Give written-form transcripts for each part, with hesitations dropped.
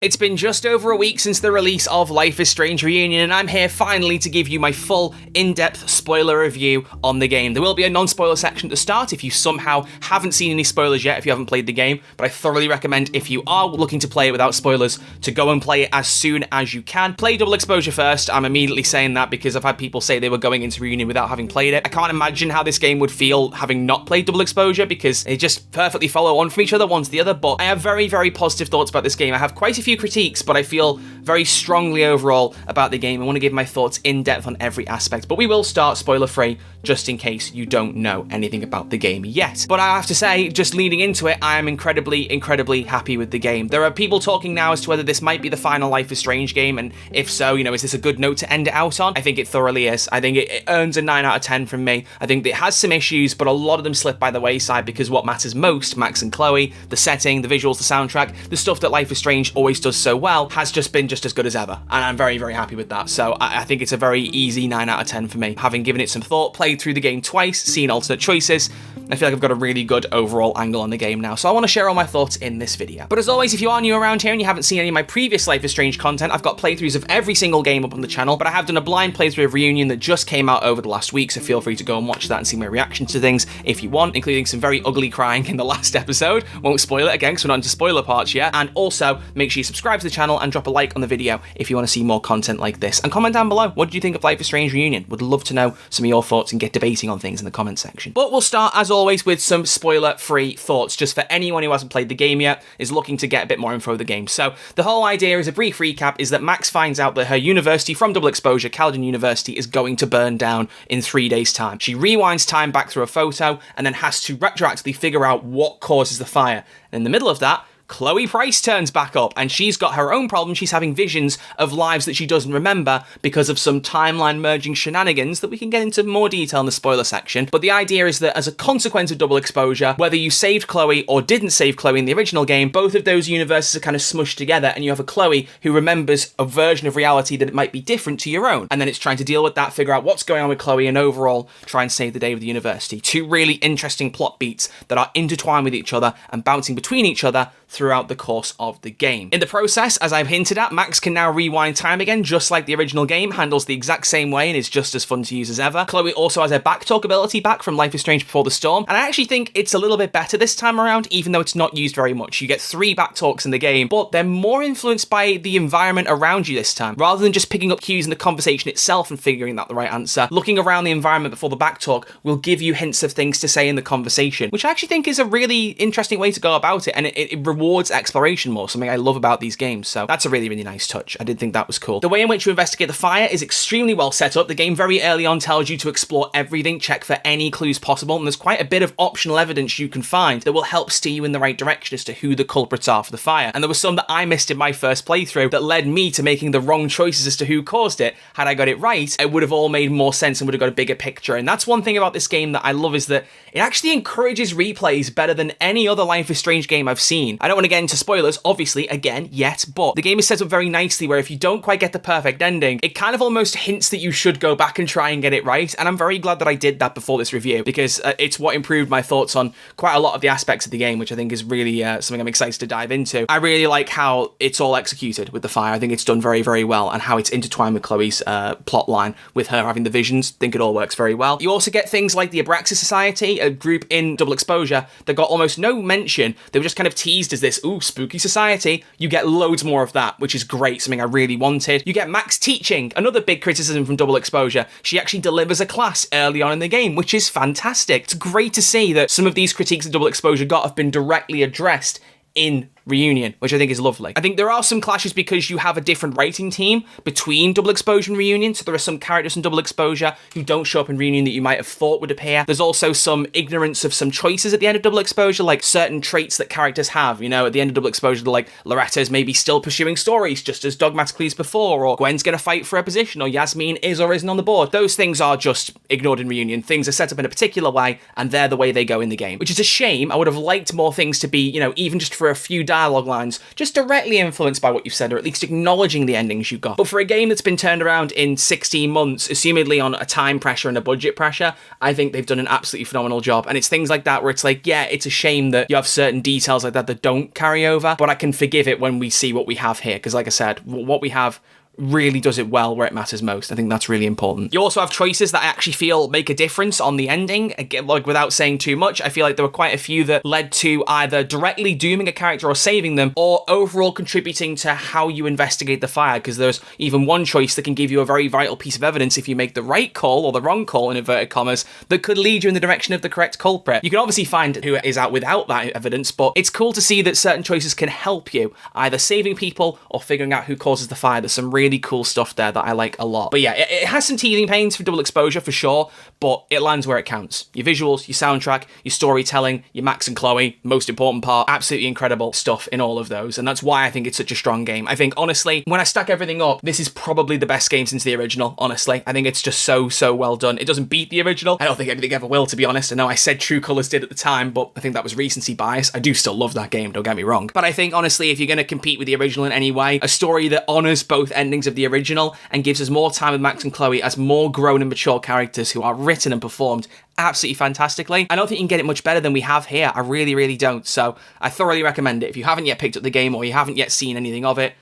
It's been just over a week since the release of Life is Strange Reunion, and I'm here finally to give you my full, in-depth spoiler review on the game. There will be a non-spoiler section at the start if you somehow haven't seen any spoilers yet, if you haven't played the game, but I thoroughly recommend, if you are looking to play it without spoilers, to go and play it as soon as you can. Play Double Exposure first. I'm immediately saying that because I've had people say they were going into Reunion without having played it. I can't imagine how this game would feel having not played Double Exposure, because they just perfectly follow on from each other, one to the other, but I have very, very positive thoughts about this game. I have quite a few critiques, but I feel very strongly overall about the game. I want to give my thoughts in depth on every aspect, but we will start spoiler free just in case you don't know anything about the game yet. But I have to say, just leading into it, I am incredibly happy with the game. There are people talking now as to whether this might be the final Life is Strange game, and if so, is this a good note to end it out on? I think it thoroughly is. I think it earns a 9 out of 10 from me. I think it has some issues, but a lot of them slip by the wayside because what matters most, Max and Chloe, the setting, the visuals, the soundtrack, the stuff that Life is Strange always does so well, has just been just as good as ever, and I'm very happy with that. So I think it's a very easy 9 out of 10 for me. Having given it some thought, played through the game twice, seen alternate choices, I feel like I've got a really good overall angle on the game now, so I want to share all my thoughts in this video. But as always, if you are new around here and you haven't seen any of my previous Life is Strange content, I've got playthroughs of every single game up on the channel, but I have done a blind playthrough of Reunion that just came out over the last week, so feel free to go and watch that and see my reactions to things if you want, including some very ugly crying in the last episode. Won't spoil it again because we're not into spoiler parts yet. And also, make sure you subscribe to the channel and drop a like on the video if you want to see more content like this. And comment down below, what do you think of Life is Strange Reunion? Would love to know some of your thoughts and get debating on things in the comment section. But we'll start, as always, with some spoiler-free thoughts, just for anyone who hasn't played the game yet, is looking to get a bit more info of the game. So the whole idea, as a brief recap, is that Max finds out that her university from Double Exposure, Caledon University, is going to burn down in 3 days' time. She rewinds time back through a photo and then has to retroactively figure out what causes the fire. And in the middle of that, Chloe Price turns back up, and she's got her own problem. She's having visions of lives that she doesn't remember because of some timeline merging shenanigans that we can get into more detail in the spoiler section. But the idea is that as a consequence of Double Exposure, whether you saved Chloe or didn't save Chloe in the original game, both of those universes are kind of smushed together, and you have a Chloe who remembers a version of reality that it might be different to your own. And then it's trying to deal with that, figure out what's going on with Chloe, and overall try and save the day with the university. Two really interesting plot beats that are intertwined with each other and bouncing between each other throughout the course of the game. In the process, as I've hinted at, Max can now rewind time again, just like the original game, handles the exact same way and is just as fun to use as ever. Chloe also has her backtalk ability back from Life is Strange Before the Storm, and I actually think it's a little bit better this time around, even though it's not used very much. You get 3 backtalks in the game, but they're more influenced by the environment around you this time. Rather than just picking up cues in the conversation itself and figuring out the right answer, looking around the environment before the backtalk will give you hints of things to say in the conversation, which I actually think is a really interesting way to go about it, and it rewards exploration more, something I love about these games, so that's a really nice touch. I did think that was cool. The way in which you investigate the fire is extremely well set up. The game very early on tells you to explore everything, check for any clues possible, and there's quite a bit of optional evidence you can find that will help steer you in the right direction as to who the culprits are for the fire. And there was some that I missed in my first playthrough that led me to making the wrong choices as to who caused it. Had I got it right, it would have all made more sense and would have got a bigger picture. And that's one thing about this game that I love, is that it actually encourages replays better than any other Life is Strange game I've seen. I don't want to get into spoilers, obviously, again, yet, but the game is set up very nicely where if you don't quite get the perfect ending, it kind of almost hints that you should go back and try and get it right, and I'm very glad that I did that before this review, because it's what improved my thoughts on quite a lot of the aspects of the game, which I think is really something I'm excited to dive into. I really like how it's all executed with the fire. I think it's done very well, and how it's intertwined with Chloe's plot line, with her having the visions. I think it all works very well. You also get things like the Abraxas Society, a group in Double Exposure that got almost no mention. They were just kind of teased as this, ooh, spooky society. You get loads more of that, which is great, something I really wanted. You get Max teaching, another big criticism from Double Exposure. She actually delivers a class early on in the game, which is fantastic. It's great to see that some of these critiques that Double Exposure got have been directly addressed in Reunion, which I think is lovely. I think there are some clashes because you have a different writing team between Double Exposure and Reunion, so there are some characters in Double Exposure who don't show up in Reunion that you might have thought would appear. There's also some ignorance of some choices at the end of Double Exposure, like certain traits that characters have. At the end of Double Exposure, they're like, Loretta's maybe still pursuing stories just as dogmatically as before, or Gwen's gonna fight for her position, or Yasmin is or isn't on the board. Those things are just ignored in Reunion. Things are set up in a particular way, and they're the way they go in the game, which is a shame. I would have liked more things to be, even just for a few dialogue lines just directly influenced by what you've said, or at least acknowledging the endings you got. But for a game that's been turned around in 16 months, assumedly on a time pressure and a budget pressure, I think they've done an absolutely phenomenal job. And it's things like that where it's like, yeah, it's a shame that you have certain details like that don't carry over, but I can forgive it when we see what we have here, because like I said, what we have really does it well where it matters most. I think that's really important. You also have choices that I actually feel make a difference on the ending. Again, like, without saying too much, I feel like there were quite a few that led to either directly dooming a character or saving them, or overall contributing to how you investigate the fire, because there's even one choice that can give you a very vital piece of evidence if you make the right call, or the wrong call in inverted commas, that could lead you in the direction of the correct culprit. You can obviously find who is out without that evidence, but it's cool to see that certain choices can help you, either saving people or figuring out who causes the fire. There's some really cool stuff there that I like a lot. But yeah, it has some teething pains for double exposure for sure, but it lands where it counts. Your visuals, your soundtrack, your storytelling, your Max and Chloe, most important part, absolutely incredible stuff in all of those, and that's why I think it's such a strong game. I think, honestly, when I stack everything up, this is probably the best game since the original, honestly. I think it's just so well done. It doesn't beat the original. I don't think anything ever will, to be honest. I know I said True Colours did at the time, but I think that was recency bias. I do still love that game, don't get me wrong. But I think, honestly, if you're going to compete with the original in any way, a story that honours both endings of the original and gives us more time with Max and Chloe as more grown and mature characters who are written and performed absolutely fantastically, I don't think you can get it much better than we have here. I really don't. So I thoroughly recommend it. If you haven't yet picked up the game, or you haven't yet seen anything of it,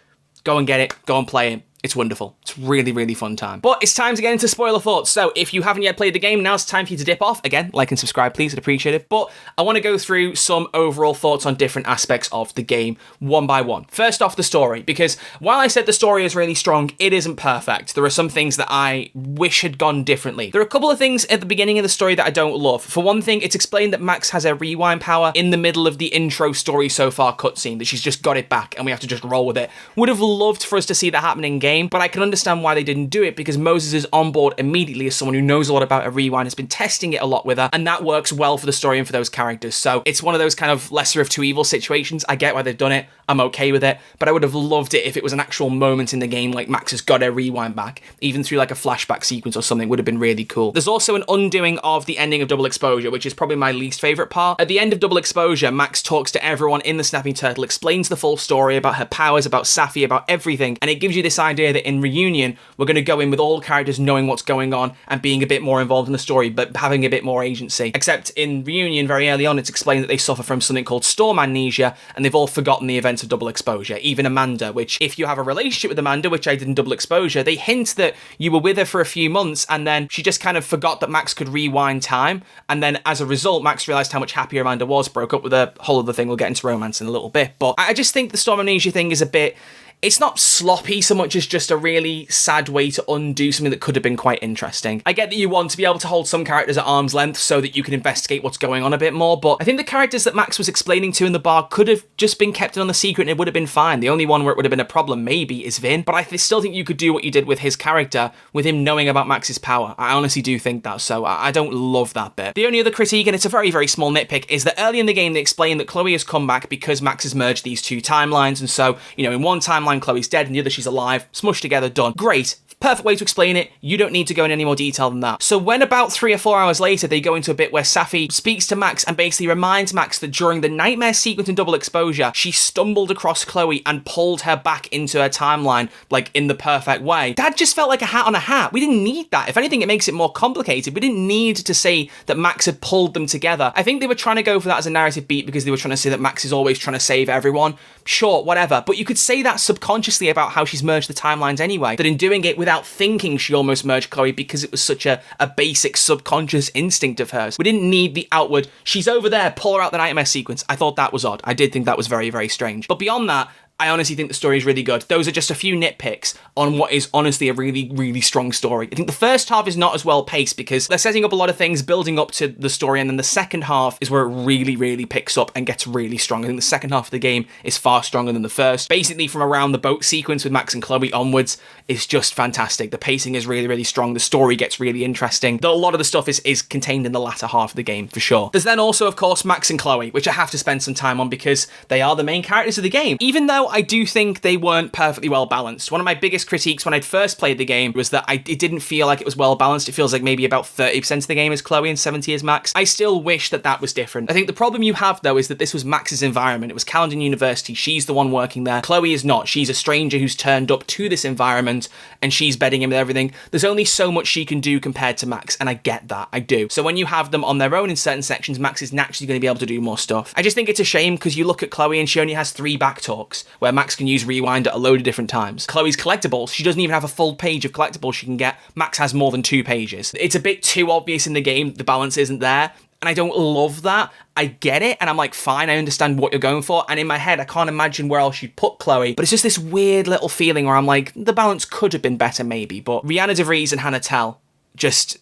go and get it, go and play it. It's wonderful. It's really fun time. But it's time to get into spoiler thoughts. So if you haven't yet played the game, now's the time for you to dip off. Again, like and subscribe, please. I'd appreciate it. But I want to go through some overall thoughts on different aspects of the game, one by one. First off, the story, because while I said the story is really strong, it isn't perfect. There are some things that I wish had gone differently. There are a couple of things at the beginning of the story that I don't love. For one thing, it's explained that Max has a rewind power in the middle of the intro story so far cutscene, that she's just got it back and we have to just roll with it. Would have loved for us to see that happen in game, but I can understand why they didn't do it, because Moses is on board immediately as someone who knows a lot about a rewind, has been testing it a lot with her, and that works well for the story and for those characters. So it's one of those kind of lesser of two evils situations. I get why they've done it. I'm okay with it, but I would have loved it if it was an actual moment in the game, like Max has got her rewind back, even through like a flashback sequence or something. Would have been really cool. There's also an undoing of the ending of Double Exposure, which is probably my least favorite part. At the end of Double Exposure, Max talks to everyone in the Snapping Turtle, explains the full story about her powers, about Safi, about everything, and it gives you this idea that in Reunion, we're going to go in with all characters knowing what's going on and being a bit more involved in the story, but having a bit more agency. Except in Reunion, very early on, it's explained that they suffer from something called storm amnesia, and they've all forgotten the events of Double Exposure. Even Amanda, which, if you have a relationship with Amanda, which I did in Double Exposure, they hint that you were with her for a few months, and then she just kind of forgot that Max could rewind time, and then as a result, Max realised how much happier Amanda was, broke up with her, whole other thing. We'll get into romance in a little bit, but I just think the storm amnesia thing is a bit... It's not sloppy so much as just a really sad way to undo something that could have been quite interesting. I get that you want to be able to hold some characters at arm's length so that you can investigate what's going on a bit more, but I think the characters that Max was explaining to in the bar could have just been kept in on the secret and it would have been fine. The only one where it would have been a problem maybe is Vin, but I still think you could do what you did with his character with him knowing about Max's power. I honestly do think that, so I don't love that bit. The only other critique, and it's a very small nitpick, is that early in the game they explain that Chloe has come back because Max has merged these two timelines, and so, you know, in one timeline Chloe's dead, in the other she's alive, smushed together, done. Great. Perfect way to explain it. You don't need to go in any more detail than that. So when about 3 or 4 hours later they go into a bit where Safi speaks to Max and basically reminds Max that during the nightmare sequence in Double Exposure, she stumbled across Chloe and pulled her back into her timeline, like in the perfect way. That just felt like a hat on a hat. We didn't need that. If anything, it makes it more complicated. We didn't need to say that Max had pulled them together. I think they were trying to go for that as a narrative beat because they were trying to say that Max is always trying to save everyone. Sure, whatever. But you could say that subconsciously about how she's merged the timelines anyway. That in doing it without thinking, she almost merged Chloe because it was such a basic subconscious instinct of hers. We didn't need the outward, she's over there, pull her out the nightmare sequence. I thought that was odd. I did think that was very strange. But beyond that, I honestly think the story is really good. Those are just a few nitpicks on what is honestly a really strong story. I think the first half is not as well paced because they're setting up a lot of things, building up to the story, and then the second half is where it really picks up and gets really strong. I think the second half of the game is far stronger than the first. Basically, from around the boat sequence with Max and Chloe onwards is just fantastic. The pacing is really strong. The story gets really interesting. Though a lot of the stuff is contained in the latter half of the game, for sure. There's then also, of course, Max and Chloe, which I have to spend some time on because they are the main characters of the game. Even though though, I do think they weren't perfectly well balanced. One of my biggest critiques when I'd first played the game was that it didn't feel like it was well balanced. It feels like maybe about 30% of the game is Chloe and 70 is Max. I still wish that that was different. I think the problem you have, though, is that this was Max's environment. It was Caledon University. She's the one working there. Chloe is not. She's a stranger who's turned up to this environment and she's bedding in with everything. There's only so much she can do compared to Max, and I get that. I do. So when you have them on their own in certain sections, Max is naturally going to be able to do more stuff. I just think it's a shame because you look at Chloe and she only has 3 back talks where Max can use rewind at a load of different times. Chloe's collectibles, she doesn't even have a full page of collectibles she can get. Max has more than 2 pages. It's a bit too obvious in the game, the balance isn't there, and I don't love that. I get it, and I'm like, fine, I understand what you're going for, and in my head, I can't imagine where else you'd put Chloe, but it's just this weird little feeling where I'm like, the balance could have been better maybe, but Rihanna DeVries and Hannah Tell, just...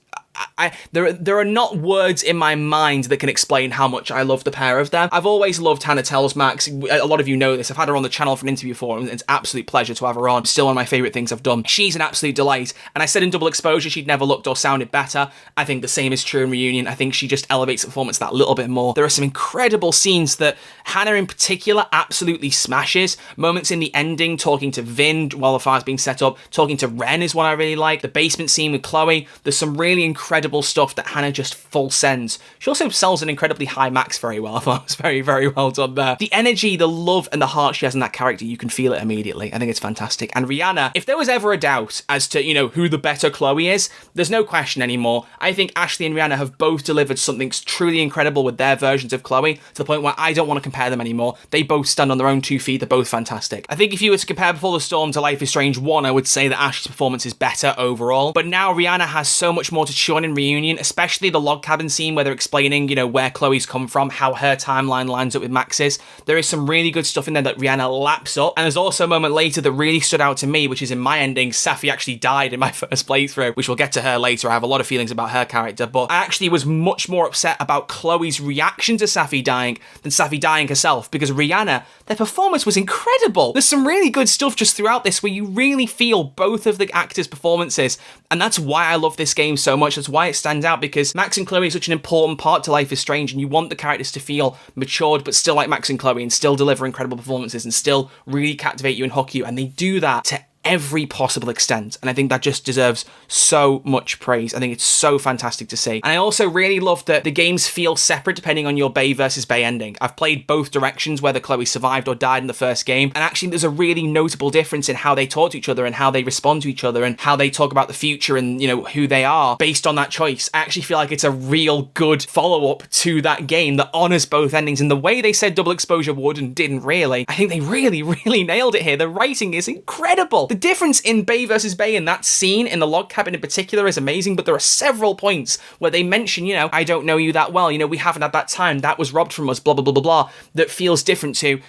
there are not words in my mind that can explain how much I love the pair of them. I've always loved Hannah Tell's Max. A lot of you know this. I've had her on the channel for an interview before, and it's an absolute pleasure to have her on. Still one of my favourite things I've done. She's an absolute delight, and I said in Double Exposure she'd never looked or sounded better. I think the same is true in Reunion. I think she just elevates the performance that little bit more. There are some incredible scenes that Hannah in particular absolutely smashes. Moments in the ending, talking to Vin while the fire's being set up, talking to Ren is one I really like. The basement scene with Chloe. There's some really incredible stuff that Hannah just full sends. She also sells an incredibly high Max very well. I thought it was very, very well done there. The energy, the love, and the heart she has in that character, you can feel it immediately. I think it's fantastic. And Rihanna, if there was ever a doubt as to, who the better Chloe is, there's no question anymore. I think Ashley and Rihanna have both delivered something truly incredible with their versions of Chloe, to the point where I don't want to compare them anymore. They both stand on their own 2 feet. They're both fantastic. I think if you were to compare Before the Storm to Life is Strange 1, I would say that Ashley's performance is better overall. But now Rihanna has so much more to chew on in Reunion, especially the log cabin scene where they're explaining, where Chloe's come from, how her timeline lines up with Max's. There is some really good stuff in there that Rihanna laps up. And there's also a moment later that really stood out to me, which is in my ending, Safi actually died in my first playthrough, which we'll get to her later. I have a lot of feelings about her character, but I actually was much more upset about Chloe's reaction to Safi dying than Safi dying herself, because Rihanna, their performance was incredible. There's some really good stuff just throughout this where you really feel both of the actors' performances, and that's why I love this game so much. That's why it stands out, because Max and Chloe is such an important part to Life is Strange, and you want the characters to feel matured but still like Max and Chloe and still deliver incredible performances and still really captivate you and hook you, and they do that to every possible extent, and I think that just deserves so much praise. I think it's so fantastic to see. And I also really love that the games feel separate depending on your Bay versus Bay ending. I've played both directions, whether Chloe survived or died in the first game, and actually there's a really notable difference in how they talk to each other and how they respond to each other and how they talk about the future and who they are based on that choice. I actually feel like it's a real good follow-up to that game that honors both endings, and the way they said Double Exposure would and didn't really, I think they really, really nailed it here. The writing is incredible. The difference in Bay versus Bay in that scene, in the log cabin in particular, is amazing, but there are several points where they mention, I don't know you that well, we haven't had that time, that was robbed from us, blah, blah, blah, blah, blah, that feels different to,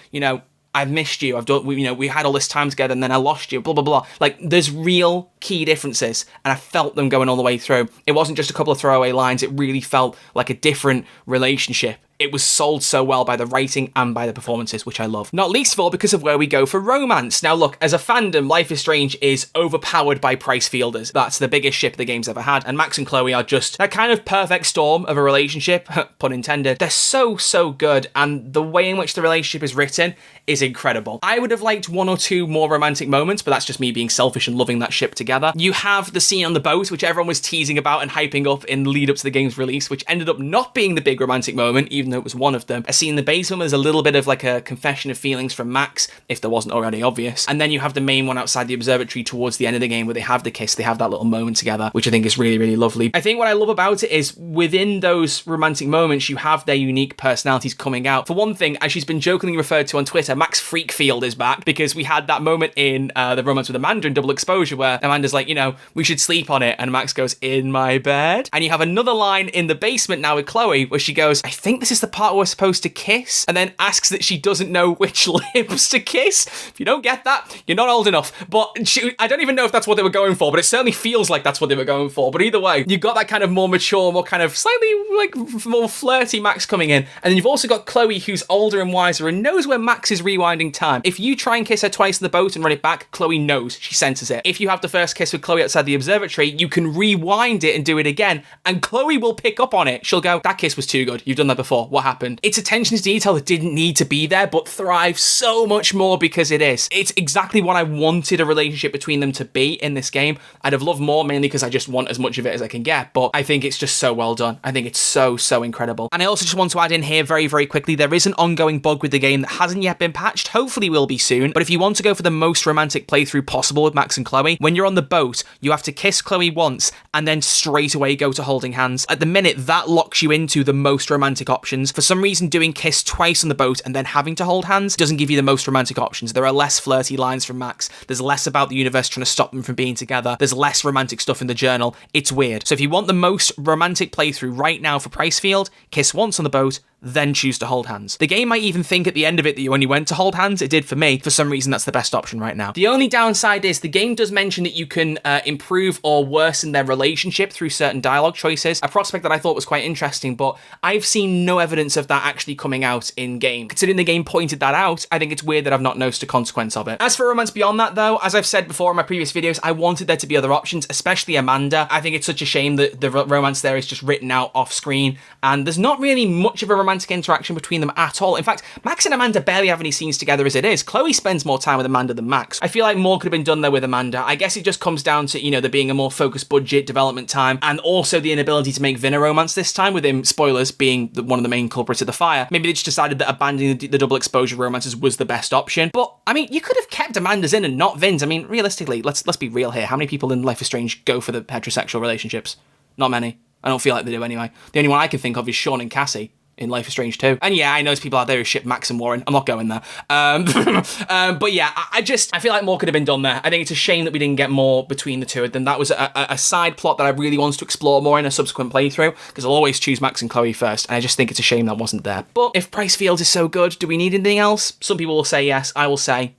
I've missed you, we had all this time together and then I lost you, blah, blah, blah. Like, there's real key differences, and I felt them going all the way through. It wasn't just a couple of throwaway lines, it really felt like a different relationship. It was sold so well by the writing and by the performances, which I love. Not least of all because of where we go for romance. Now look, as a fandom, Life is Strange is overpowered by Pricefielders. That's the biggest ship the game's ever had, and Max and Chloe are just a kind of perfect storm of a relationship, pun intended. They're so, so good, and the way in which the relationship is written is incredible. I would have liked 1 or 2 more romantic moments, but that's just me being selfish and loving that ship together. You have the scene on the boat, which everyone was teasing about and hyping up in the lead up to the game's release, which ended up not being the big romantic moment, even though it was one of them. A scene in the basement was a little bit of like a confession of feelings from Max, if there wasn't already obvious. And then you have the main one outside the observatory towards the end of the game where they have the kiss, they have that little moment together, which I think is really, really lovely. I think what I love about it is within those romantic moments, you have their unique personalities coming out. For one thing, as she's been jokingly referred to on Twitter, Max Freakfield is back, because we had that moment in the romance with Amanda in Double Exposure where Amanda's like, we should sleep on it, and Max goes, in my bed. And you have another line in the basement now with Chloe where she goes, I think this is the part we're supposed to kiss, and then asks that she doesn't know which lips to kiss. If you don't get that, you're not old enough. But I don't even know if that's what they were going for, but it certainly feels like that's what they were going for. But either way, you've got that kind of more mature, more kind of slightly like more flirty Max coming in, and then you've also got Chloe who's older and wiser and knows where Max is rewinding time. If you try and kiss her twice in the boat and run it back, Chloe knows. She senses it. If you have the first kiss with Chloe outside the observatory, you can rewind it and do it again, and Chloe will pick up on it. She'll go, that kiss was too good. You've done that before. sure what happened. It's attention to detail that didn't need to be there, but thrives so much more because it is. It's exactly what I wanted a relationship between them to be in this game. I'd have loved more, mainly because I just want as much of it as I can get, but I think it's just so well done. I think it's so incredible. And I also just want to add in here very quickly, there is an ongoing bug with the game that hasn't yet been patched, hopefully will be soon, but if you want to go for the most romantic playthrough possible with Max and Chloe, when you're on the boat, you have to kiss Chloe once and then straight away go to holding hands. At the minute, that locks you into the most romantic options. For some reason, doing kiss twice on the boat and then having to hold hands doesn't give you the most romantic options. There are less flirty lines from Max. There's less about the universe trying to stop them from being together. There's less romantic stuff in the journal. It's weird. So if you want the most romantic playthrough right now for Pricefield, kiss once on the boat, then choose to hold hands. The game might even think at the end of it that you only went to hold hands. It did for me. For some reason, that's the best option right now. The only downside is the game does mention that you can improve or worsen their relationship through certain dialogue choices, a prospect that I thought was quite interesting, but I've seen no evidence of that actually coming out in-game. Considering the game pointed that out, I think it's weird that I've not noticed a consequence of it. As for romance beyond that, though, as I've said before in my previous videos, I wanted there to be other options, especially Amanda. I think it's such a shame that the romance there is just written out off-screen, and there's not really much of a romantic interaction between them at all. In fact, Max and Amanda barely have any scenes together as it is. Chloe spends more time with Amanda than Max. I feel like more could have been done there with Amanda. I guess it just comes down to, you know, there being a more focused budget, development time, and also the inability to make Vin a romance this time, with him, spoilers, being one of the main culprits of the fire. Maybe they just decided that abandoning the double exposure romances was the best option. But, I mean, you could have kept Amanda's in and not Vin's. I mean, realistically, let's be real here. How many people in Life is Strange go for the heterosexual relationships? Not many. I don't feel like they do anyway. The only one I can think of is Sean and Cassie in Life is Strange 2. And yeah, I know there's people out there who ship Max and Warren. I'm not going there. But yeah, I feel like more could have been done there. I think it's a shame that we didn't get more between the two of them. That was a side plot that I really wanted to explore more in a subsequent playthrough, because I'll always choose Max and Chloe first, and I just think it's a shame that wasn't there. But if Pricefield is so good, do we need anything else? Some people will say yes. I will say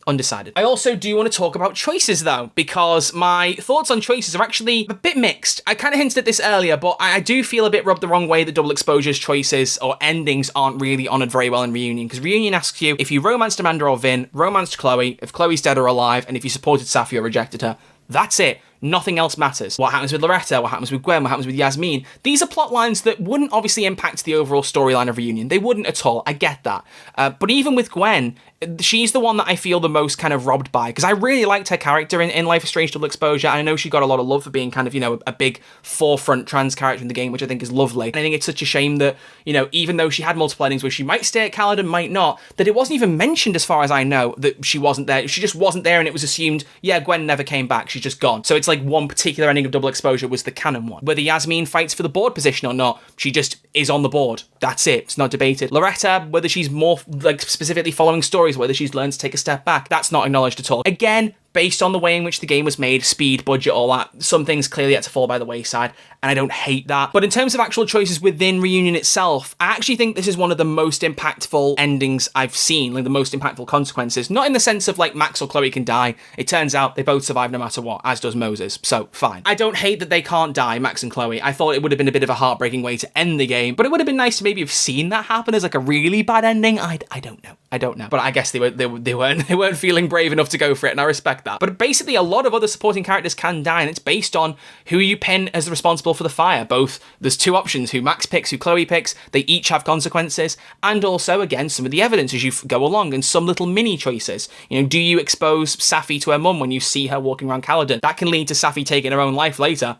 undecided. I also do want to talk about choices, though, because my thoughts on choices are actually a bit mixed. I kind of hinted at this earlier, but I do feel a bit rubbed the wrong way that Double Exposure's choices or endings aren't really honoured very well in Reunion, because Reunion asks you if you romanced Amanda or Vin, romanced Chloe, if Chloe's dead or alive, and if you supported Safi or rejected her. That's it. Nothing else matters. What happens with Loretta? What happens with Gwen? What happens with Yasmin? These are plot lines that wouldn't obviously impact the overall storyline of Reunion. They wouldn't at all. I get that. But even with Gwen, she's the one that I feel the most kind of robbed by, because I really liked her character in Life is Strange Double Exposure, and I know she got a lot of love for being kind of, you know, a big forefront trans character in the game, which I think is lovely. And I think it's such a shame that, you know, even though she had multiple endings where she might stay at Caledon, might not, that it wasn't even mentioned, as far as I know, that she wasn't there. She just wasn't there, and it was assumed, yeah, Gwen never came back, she's just gone. So it's like one particular ending of Double Exposure was the canon one. Whether Yasmin fights for the board position or not, she just is on the board. That's it. It's not debated. Loretta, whether she's more like specifically following stories, whether she's learned to take a step back, that's not acknowledged at all. Again, based on the way in which the game was made, speed, budget, all that, some things clearly had to fall by the wayside, and I don't hate that. But in terms of actual choices within Reunion itself, I actually think this is one of the most impactful endings I've seen, like the most impactful consequences. Not in the sense of like Max or Chloe can die. It turns out they both survive no matter what, as does Moses, so fine. I don't hate that they can't die, Max and Chloe. I thought it would have been a bit of a heartbreaking way to end the game, but it would have been nice to maybe have seen that happen as like a really bad ending. I don't know. I don't know. But I guess they weren't feeling brave enough to go for it, and I respect that. But basically, a lot of other supporting characters can die, and it's based on who you pin as responsible for the fire. Both, there's two options, who Max picks, who Chloe picks. They each have consequences, and also, again, some of the evidence as you go along, and some little mini choices. You know, do you expose Safi to her mum when you see her walking around Caledon? That can lead to Safi taking her own life later,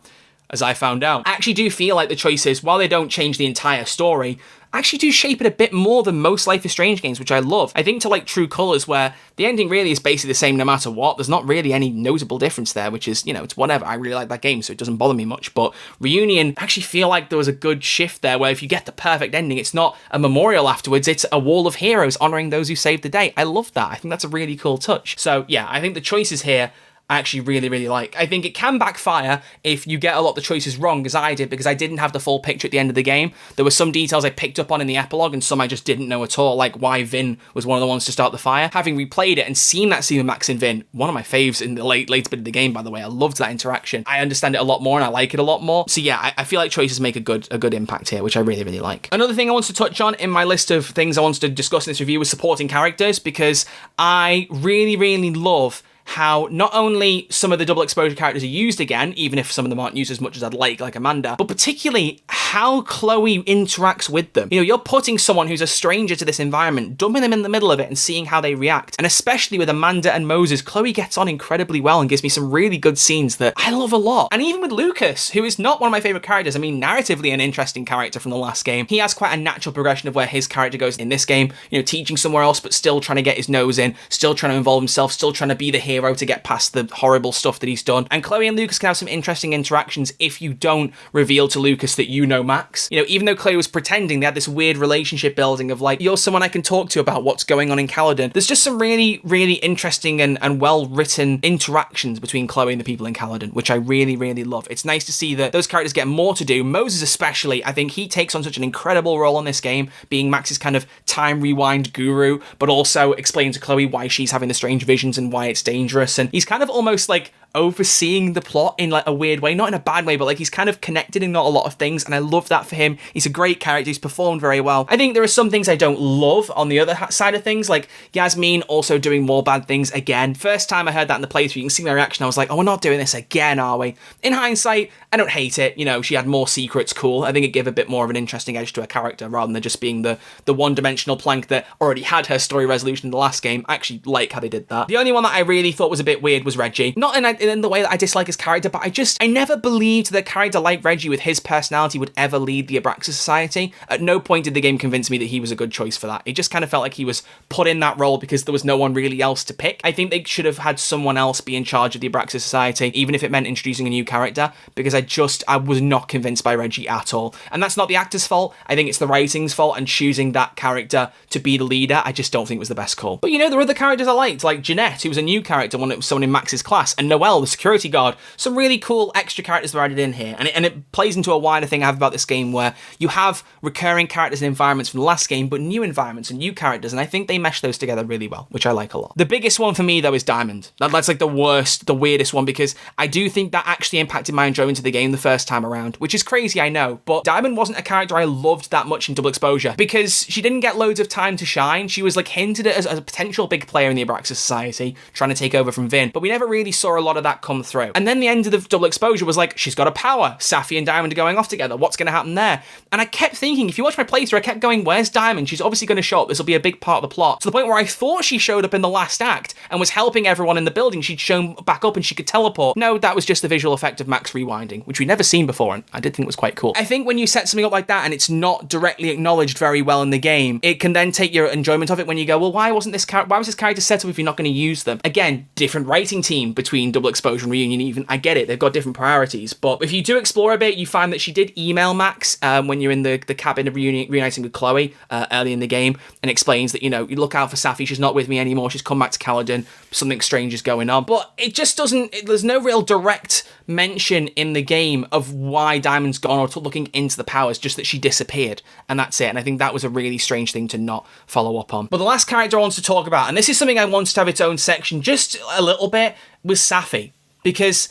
as I found out. I actually do feel like the choices, while they don't change the entire story, actually do shape it a bit more than most Life is Strange games, which I love. I think to like True Colours, where the ending really is basically the same no matter what, there's not really any notable difference there, which is, you know, it's whatever. I really like that game, so it doesn't bother me much. But Reunion, I actually feel like there was a good shift there, where if you get the perfect ending, it's not a memorial afterwards, it's a wall of heroes honouring those who saved the day. I love that. I think that's a really cool touch. So yeah, I think the choices here I actually really like. I think it can backfire if you get a lot of the choices wrong, as I did, because I didn't have the full picture at the end of the game. There were some details I picked up on in the epilogue, and some I just didn't know at all, like why Vin was one of the ones to start the fire. Having replayed it and seen that scene with Max and Vin, one of my faves in the late bit of the game, by the way. I loved that interaction. I understand it a lot more, and I like it a lot more. So yeah, I feel like choices make a good impact here, which I really like. Another thing I want to touch on in my list of things I wanted to discuss in this review was supporting characters, because I really love how not only some of the double exposure characters are used again, even if some of them aren't used as much as I'd like Amanda, but particularly how Chloe interacts with them. You know, you're putting someone who's a stranger to this environment, dumping them in the middle of it and seeing how they react. And especially with Amanda and Moses, Chloe gets on incredibly well and gives me some really good scenes that I love a lot. And even with Lucas, who is not one of my favorite characters, I mean, narratively an interesting character from the last game, he has quite a natural progression of where his character goes in this game, you know, teaching somewhere else, but still trying to get his nose in, still trying to involve himself, still trying to be the hero to get past the horrible stuff that he's done. And Chloe and Lucas can have some interesting interactions if you don't reveal to Lucas that you know Max. You know, even though Chloe was pretending, they had this weird relationship building of like, you're someone I can talk to about what's going on in Caledon. There's just some really, really interesting and well-written interactions between Chloe and the people in Caledon, which I really, really love. It's nice to see that those characters get more to do. Moses especially, I think he takes on such an incredible role in this game, being Max's kind of time rewind guru, but also explaining to Chloe why she's having the strange visions and why it's dangerous. And he's kind of almost like overseeing the plot in like a weird way, not in a bad way, but like he's kind of connected in not a lot of things, and I love that for him. He's a great character, he's performed very well. I think there are some things I don't love on the other side of things, like Yasmin also doing more bad things again. First time I heard that in the playthrough, you can see my reaction, I was like, oh, we're not doing this again, are we? In hindsight, I don't hate it, you know, she had more secrets, cool. I think it gave a bit more of an interesting edge to her character, rather than just being the one-dimensional plank that already had her story resolution in the last game. I actually like how they did that. The only one that I really thought was a bit weird was Reggie. Not in the way that I dislike his character, but I never believed that a character like Reggie with his personality would ever lead the Abraxas Society. At no point did the game convince me that he was a good choice for that. It just kind of felt like he was put in that role because there was no one really else to pick. I think they should have had someone else be in charge of the Abraxas Society, even if it meant introducing a new character, because I was not convinced by Reggie at all. And that's not the actor's fault. I think it's the writing's fault, and choosing that character to be the leader, I just don't think was the best call. But you know, there are other characters I liked, like Jeanette, who was a new character, someone in Max's class, and Noelle, the security guard. Some really cool extra characters were added in here, and it plays into a wider thing I have about this game, where you have recurring characters and environments from the last game, but new environments and new characters, and I think they mesh those together really well, which I like a lot. The biggest one for me, though, is Diamond. That's like the worst, the weirdest one, because I do think that actually impacted my enjoyment of the game the first time around, which is crazy, I know, but Diamond wasn't a character I loved that much in Double Exposure, because she didn't get loads of time to shine. She was like hinted at as a potential big player in the Abraxas Society, trying to take over from Vin, but we never really saw a lot of that come through. And then the end of the Double Exposure was like, she's got a power. Safi and Diamond are going off together. What's going to happen there? And I kept thinking, if you watch my playthrough, I kept going, where's Diamond? She's obviously going to show up. This will be a big part of the plot. To the point where I thought she showed up in the last act and was helping everyone in the building. She'd shown back up and she could teleport. No, that was just the visual effect of Max rewinding, which we'd never seen before, and I did think it was quite cool. I think when you set something up like that and it's not directly acknowledged very well in the game, it can then take your enjoyment of it when you go, well, why was this character set up if you're not going to use them? Again, different writing team between Double Exposure and Reunion even. I get it, they've got different priorities, but if you do explore a bit, you find that she did email Max when you're in the cabin of reuniting with Chloe early in the game, and explains that, you know, you look out for Safi, she's not with me anymore, she's come back to Caledon, something strange is going on. But it just doesn't, there's no real direct mention in the game of why Diamond's gone or looking into the powers, just that she disappeared, and that's it. And I think that was a really strange thing to not follow up on. But the last character I wanted to talk about, and this is something I wanted to have its own section just a little bit, was Safi, because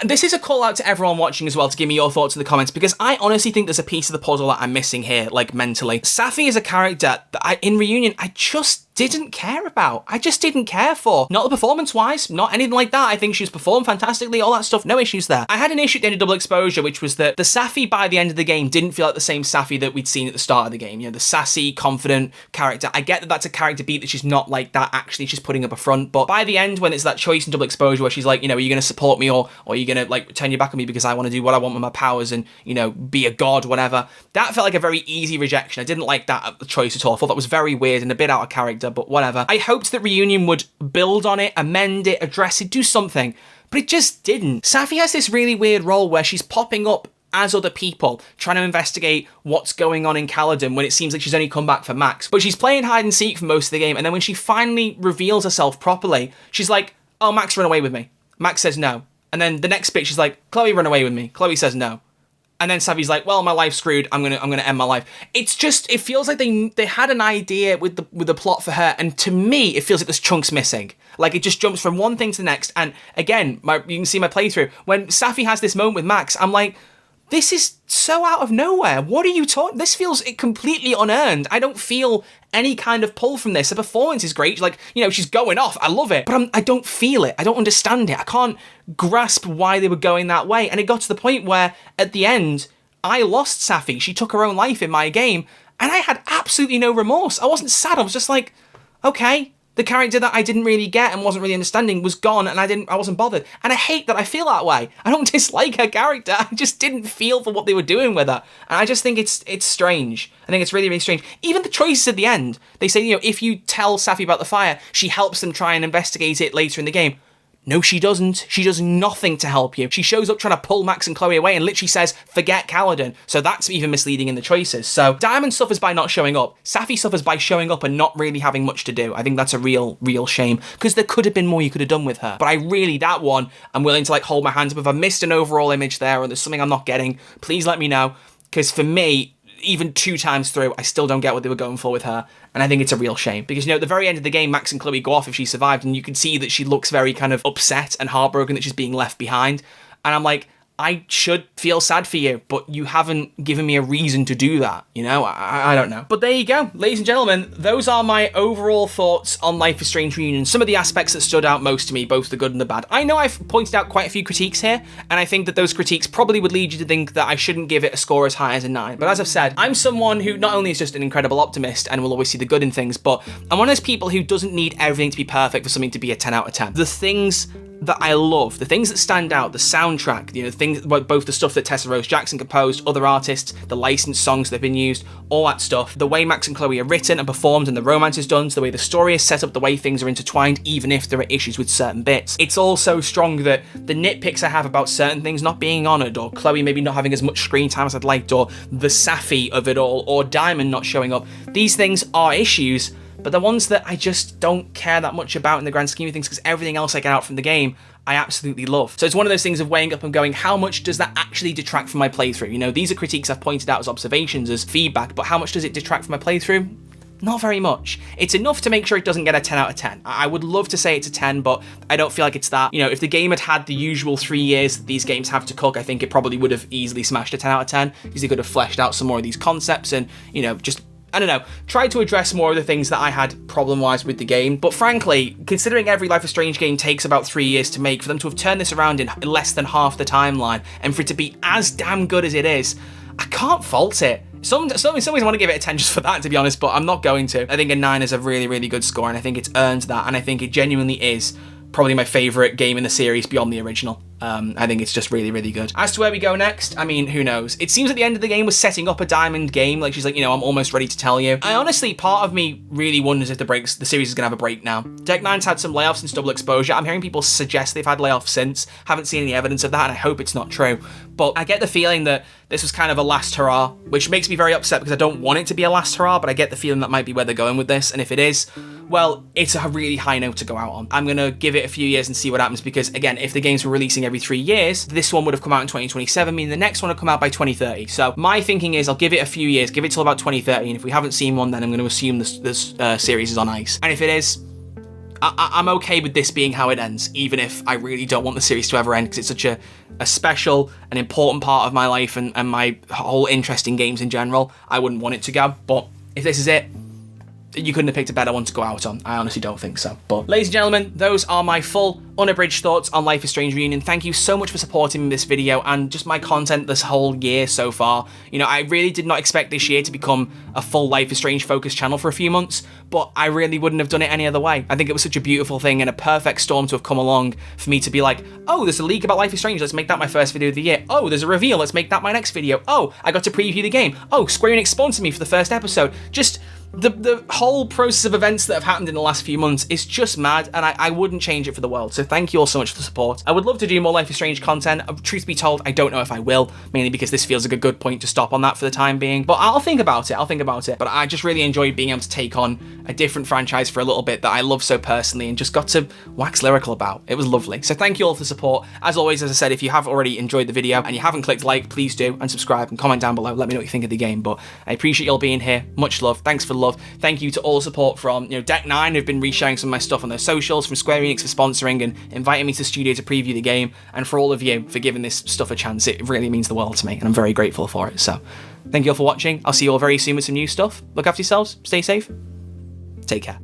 this is a call out to everyone watching as well to give me your thoughts in the comments, because I honestly think there's a piece of the puzzle that I'm missing here, like mentally. Safi is a character that in Reunion I just didn't care about. I just didn't care for. Not the performance-wise, not anything like that. I think she's performed fantastically, all that stuff, no issues there. I had an issue at the end of Double Exposure, which was that the Safi by the end of the game didn't feel like the same Safi that we'd seen at the start of the game. You know, the sassy, confident character. I get that that's a character beat, that she's not like that actually, she's putting up a front, but by the end, when it's that choice in Double Exposure where she's like, you know, are you going to support me or are you going to like turn your back on me because I want to do what I want with my powers and, you know, be a god, whatever. That felt like a very easy rejection. I didn't like that choice at all. I thought that was very weird and a bit out of character, but whatever. I hoped that Reunion would build on it, amend it, address it, do something, but it just didn't. Safi has this really weird role where she's popping up as other people, trying to investigate what's going on in Caledon when it seems like she's only come back for Max. But she's playing hide and seek for most of the game, and then when she finally reveals herself properly, she's like, oh, Max, run away with me. Max says no. And then the next bit, she's like, Chloe, run away with me. Chloe says no. And then Safi's like, well, my life's screwed. I'm gonna end my life. It's just, it feels like they had an idea with the plot for her, and to me, it feels like there's chunks missing. Like, it just jumps from one thing to the next. And again, you can see my playthrough. When Safi has this moment with Max, I'm like, this is so out of nowhere. What are you talking? This feels completely unearned. I don't feel any kind of pull from this. The performance is great. Like, you know, she's going off. I love it. But I don't feel it. I don't understand it. I can't grasp why they were going that way. And it got to the point where, at the end, I lost Safi. She took her own life in my game. And I had absolutely no remorse. I wasn't sad. I was just like, okay. The character that I didn't really get and wasn't really understanding was gone, and I wasn't bothered. And I hate that I feel that way. I don't dislike her character. I just didn't feel for what they were doing with her. And I just think it's strange. I think it's really, really strange. Even the choices at the end. They say, you know, if you tell Safi about the fire, she helps them try and investigate it later in the game. No, she doesn't. She does nothing to help you. She shows up trying to pull Max and Chloe away and literally says, forget Kaladin. So that's even misleading in the choices. So Diamond suffers by not showing up. Safi suffers by showing up and not really having much to do. I think that's a real shame, because there could have been more you could have done with her. But that one, I'm willing to like hold my hands up. If I missed an overall image there or there's something I'm not getting, please let me know. Because for me, even 2 times through, I still don't get what they were going for with her. And I think it's a real shame. Because, you know, at the very end of the game, Max and Chloe go off if she survived, and you can see that she looks very kind of upset and heartbroken that she's being left behind. And I'm like, I should feel sad for you, but you haven't given me a reason to do that, you know? I don't know. But there you go, ladies and gentlemen, those are my overall thoughts on Life is Strange Reunion. Some of the aspects that stood out most to me, both the good and the bad. I know I've pointed out quite a few critiques here, and I think that those critiques probably would lead you to think that I shouldn't give it a score as high as a 9. But as I've said, I'm someone who not only is just an incredible optimist and will always see the good in things, but I'm one of those people who doesn't need everything to be perfect for something to be a 10 out of 10. The things that I love, the things that stand out, the soundtrack, you know, things, both the stuff that Tessa Rose Jackson composed, other artists, the licensed songs that have been used, all that stuff, the way Max and Chloe are written and performed and the romance is done, so the way the story is set up, the way things are intertwined, even if there are issues with certain bits. It's all so strong that the nitpicks I have about certain things not being honoured, or Chloe maybe not having as much screen time as I'd liked, or the Safi of it all, or Diamond not showing up, these things are issues, but the ones that I just don't care that much about in the grand scheme of things, because everything else I get out from the game, I absolutely love. So it's one of those things of weighing up and going, how much does that actually detract from my playthrough? You know, these are critiques I've pointed out as observations, as feedback, but how much does it detract from my playthrough? Not very much. It's enough to make sure it doesn't get a 10 out of 10. I would love to say it's a 10, but I don't feel like it's that. You know, if the game had the usual 3 years that these games have to cook, I think it probably would have easily smashed a 10 out of 10, because they could have fleshed out some more of these concepts and, you know, just, I don't know, try to address more of the things that I had problem-wise with the game. But frankly, considering every Life is Strange game takes about 3 years to make, for them to have turned this around in less than half the timeline, and for it to be as damn good as it is, I can't fault it. Some ways I want to give it a 10 just for that, to be honest, but I'm not going to. I think a 9 is a really, really good score, and I think it's earned that, and I think it genuinely is probably my favourite game in the series beyond the original. I think it's just really, really good. As to where we go next, I mean, who knows? It seems like the end of the game was setting up a Diamond game. Like, she's like, you know, I'm almost ready to tell you. I honestly, part of me really wonders if the series is going to have a break now. Deck 9's had some layoffs since Double Exposure. I'm hearing people suggest they've had layoffs since. Haven't seen any evidence of that, and I hope it's not true. But I get the feeling that this was kind of a last hurrah, which makes me very upset because I don't want it to be a last hurrah, but I get the feeling that might be where they're going with this. And if it is, well, it's a really high note to go out on. I'm going to give it a few years and see what happens, because again, if the games were releasing every 3 years, this one would have come out in 2027, meaning the next one would come out by 2030. So my thinking is I'll give it a few years, give it till about 2030, and if we haven't seen one, then I'm going to assume this series is on ice. And if it is, I'm okay with this being how it ends, even if I really don't want the series to ever end, because it's such a special and important part of my life and my whole interest in games in general. I wouldn't want it to go, but if this is it, you couldn't have picked a better one to go out on. I honestly don't think so. But ladies and gentlemen, those are my full unabridged thoughts on Life is Strange Reunion. Thank you so much for supporting me in this video and just my content this whole year so far. You know, I really did not expect this year to become a full Life is Strange focused channel for a few months, but I really wouldn't have done it any other way. I think it was such a beautiful thing and a perfect storm to have come along for me to be like, oh, there's a leak about Life is Strange, let's make that my first video of the year. Oh, there's a reveal, let's make that my next video. Oh, I got to preview the game. Oh, Square Enix sponsored me for the first episode. Just the whole process of events that have happened in the last few months is just mad, and I wouldn't change it for the world. So thank you all so much for the support. I would love to do more Life is Strange content. Truth be told, I don't know if I will, mainly because this feels like a good point to stop on that for the time being. But I'll think about it. But I just really enjoyed being able to take on a different franchise for a little bit that I love so personally and just got to wax lyrical about. It was lovely. So thank you all for the support. As always, as I said, if you have already enjoyed the video and you haven't clicked like, please do, and subscribe and comment down below. Let me know what you think of the game. But I appreciate you all being here. Much love. Thanks for love. Thank you to all the support from Deck9, who've been resharing some of my stuff on their socials, from Square Enix for sponsoring and inviting me to the studio to preview the game, and for all of you for giving this stuff a chance. It really means the world to me, and I'm very grateful for it. So thank you all for watching. I'll see you all very soon with some new stuff. Look after yourselves, stay safe, take care.